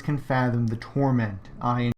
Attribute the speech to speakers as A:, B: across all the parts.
A: can fathom the torment I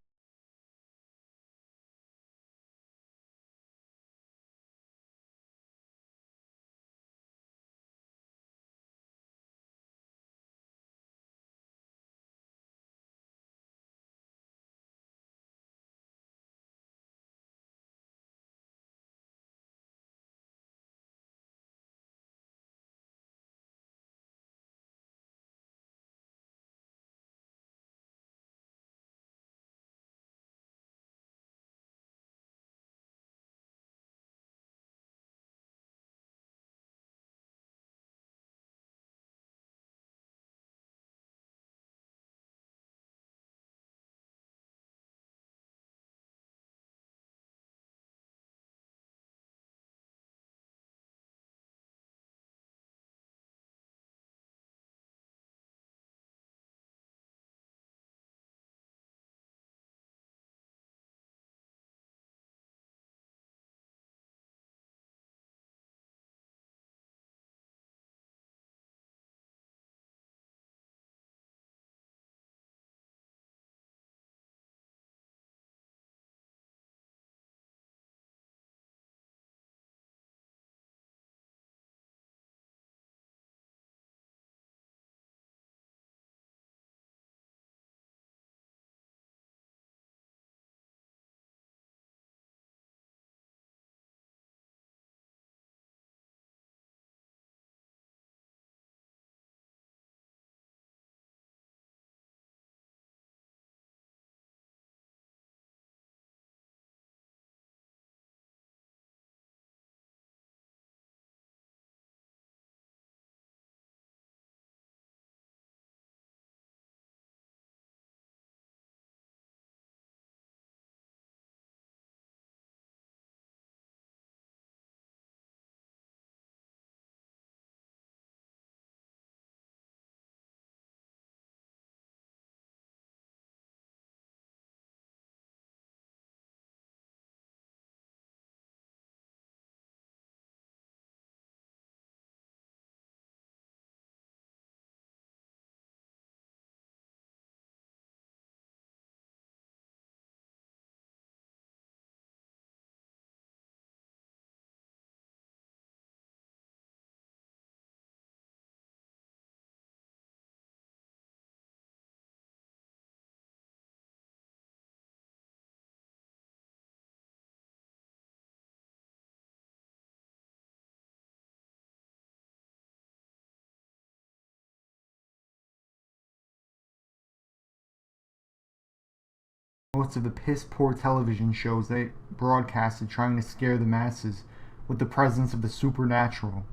A: most of the piss-poor television shows they broadcasted trying to scare the masses with the presence of the supernatural.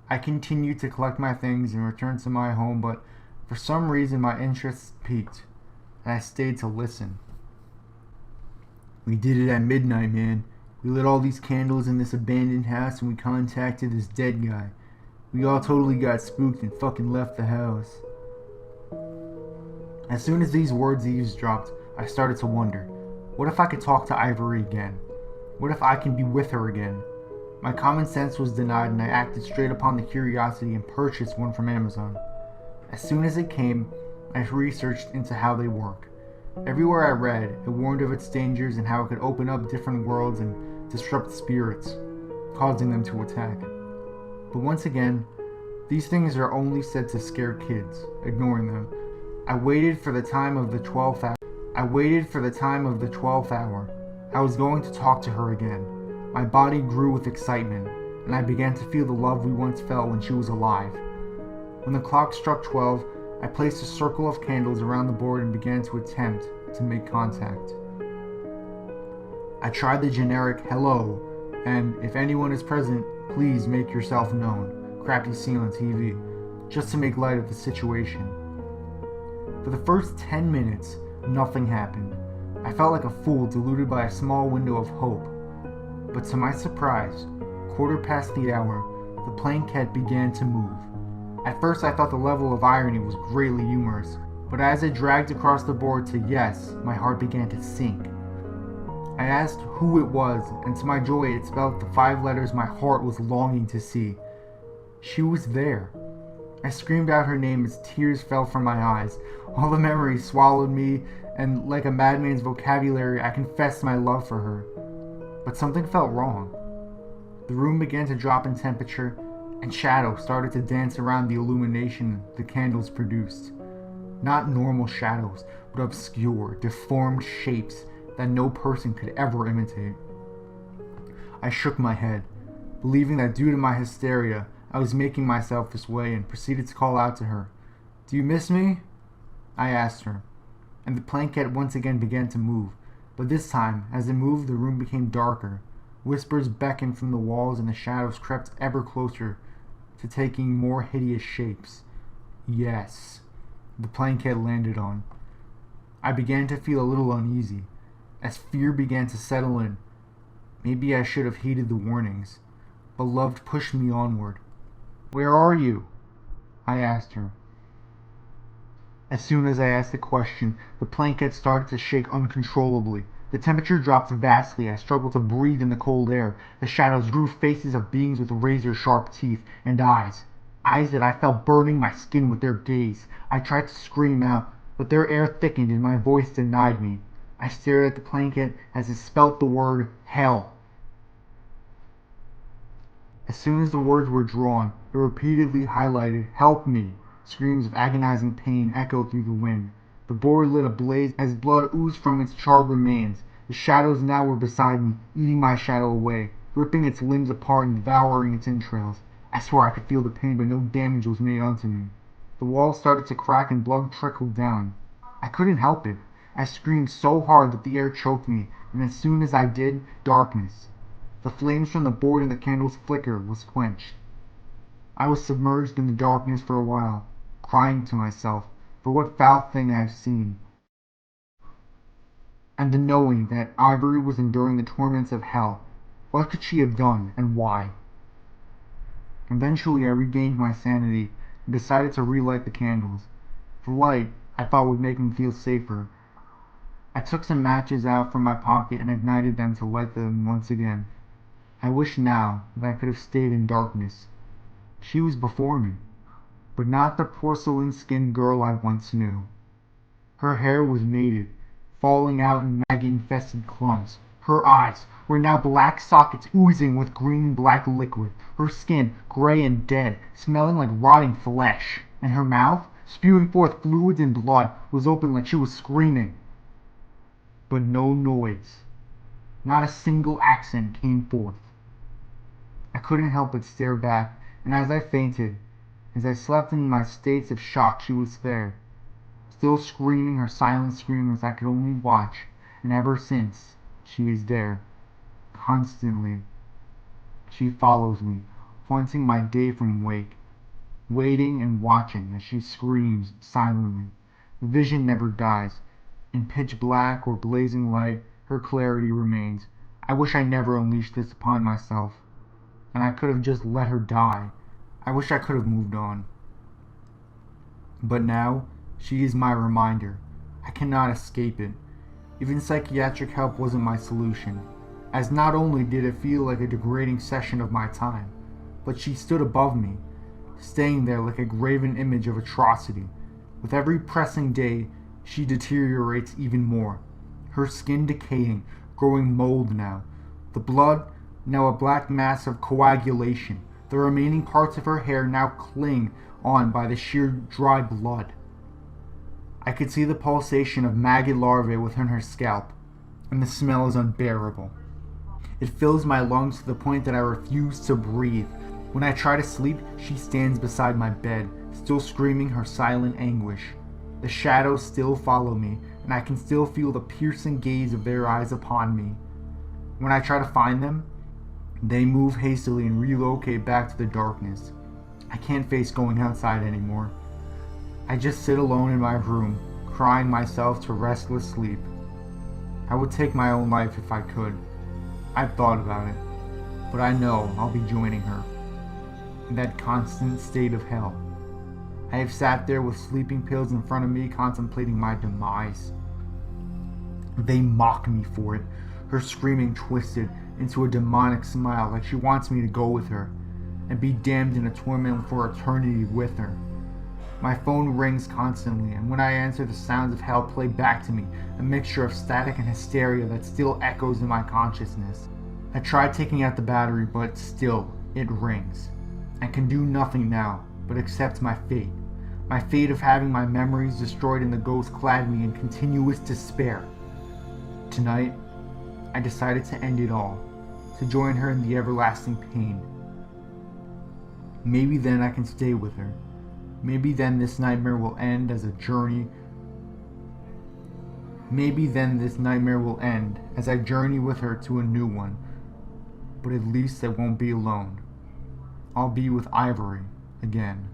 A: I continued to collect my things and return to my home, but for some reason my interest peaked, and I stayed to listen. We did it at midnight, man. We lit all these candles in this abandoned house and we contacted this dead guy. We all totally got spooked and fucking left the house. As soon as these words eavesdropped, I started to wonder, what if I could talk to Ivory again? What if I can be with her again? My common sense was denied and I acted straight upon the curiosity and purchased one from Amazon. As soon as it came, I researched into how they work. Everywhere I read, it warned of its dangers and how it could open up different worlds and disrupt spirits, causing them to attack. But once again, these things are only said to scare kids, ignoring them. I waited for the time of the 12th hour. I was going to talk to her again. My body grew with excitement, and I began to feel the love we once felt when she was alive. When the clock struck 12, I placed a circle of candles around the board and began to attempt to make contact. I tried the generic hello, and if anyone is present, please make yourself known, crap you see on TV, just to make light of the situation. For the first 10 minutes, nothing happened. I felt like a fool deluded by a small window of hope. But to my surprise, quarter past the hour, the plankette began to move. At first I thought the level of irony was greatly humorous, but as it dragged across the board to yes, my heart began to sink. I asked who it was, and to my joy it spelled the 5 letters my heart was longing to see. She was there. I screamed out her name as tears fell from my eyes. All the memories swallowed me, and like a madman's vocabulary, I confessed my love for her. But something felt wrong. The room began to drop in temperature, and shadows started to dance around the illumination the candles produced. Not normal shadows, but obscure, deformed shapes that no person could ever imitate. I shook my head, believing that due to my hysteria, I was making myself this way, and proceeded to call out to her. "Do you miss me?" I asked her, and the planquette once again began to move, but this time, as it moved, the room became darker. Whispers beckoned from the walls, and the shadows crept ever closer to taking more hideous shapes. Yes, the planquette landed on. I began to feel a little uneasy, as fear began to settle in. Maybe I should have heeded the warnings, but love pushed me onward. "Where are you?" I asked her. As soon as I asked the question, the planquette started to shake uncontrollably. The temperature dropped vastly. I struggled to breathe in the cold air. The shadows drew faces of beings with razor-sharp teeth and eyes that I felt burning my skin with their gaze. I tried to scream out, but their air thickened and my voice denied me. I stared at the planquette as it spelt the word hell. As soon as the words were drawn, it repeatedly highlighted, "Help me!" Screams of agonizing pain echoed through the wind. The board lit ablaze as blood oozed from its charred remains. The shadows now were beside me, eating my shadow away, ripping its limbs apart and devouring its entrails. I swore I could feel the pain, but no damage was made unto me. The walls started to crack and blood trickled down. I couldn't help it. I screamed so hard that the air choked me, and as soon as I did, darkness. The flames from the board and the candle's flicker was quenched. I was submerged in the darkness for a while, crying to myself for what foul thing I had seen, and the knowing that Ivory was enduring the torments of hell. What could she have done, and why? Eventually I regained my sanity and decided to relight the candles. The light, I thought, would make me feel safer. I took some matches out from my pocket and ignited them to light them once again. I wished now that I could have stayed in darkness. She was before me, but not the porcelain-skinned girl I once knew. Her hair was matted, falling out in maggot-infested clumps. Her eyes were now black sockets oozing with green-black liquid. Her skin, gray and dead, smelling like rotting flesh. And her mouth, spewing forth fluids and blood, was open like she was screaming. But no noise, not a single accent came forth. I couldn't help but stare back, and as I fainted, as I slept in my states of shock, she was there, still screaming her silent screams I could only watch, and ever since, she is there, constantly. She follows me, haunting my day from wake, waiting and watching as she screams silently. The vision never dies. In pitch black or blazing light, her clarity remains. I wish I never unleashed this upon myself, and I could have just let her die. I wish I could have moved on. But now, she is my reminder. I cannot escape it. Even psychiatric help wasn't my solution, as not only did it feel like a degrading session of my time, but she stood above me, staying there like a graven image of atrocity. With every pressing day, she deteriorates even more, her skin decaying, growing mold now. The blood, now a black mass of coagulation. The remaining parts of her hair now cling on by the sheer dry blood. I could see the pulsation of maggot larvae within her scalp, and the smell is unbearable. It fills my lungs to the point that I refuse to breathe. When I try to sleep, she stands beside my bed, still screaming her silent anguish. The shadows still follow me, and I can still feel the piercing gaze of their eyes upon me. When I try to find them, they move hastily and relocate back to the darkness. I can't face going outside anymore. I just sit alone in my room, crying myself to restless sleep. I would take my own life if I could. I've thought about it, but I know I'll be joining her in that constant state of hell. I have sat there with sleeping pills in front of me, contemplating my demise. They mock me for it, her screaming twisted into a demonic smile like she wants me to go with her and be damned in a torment for eternity with her. My phone rings constantly, and when I answer, the sounds of hell play back to me, a mixture of static and hysteria that still echoes in my consciousness. I try taking out the battery, but still, it rings. I can do nothing now, but accept my fate. My fate of having my memories destroyed and the ghost clad me in continuous despair. Tonight, I decided to end it all, to join her in the everlasting pain. Maybe then I can stay with her. Maybe then this nightmare will end as a journey. Maybe then this nightmare will end as I journey with her to a new one. But at least I won't be alone. I'll be with Ivory again.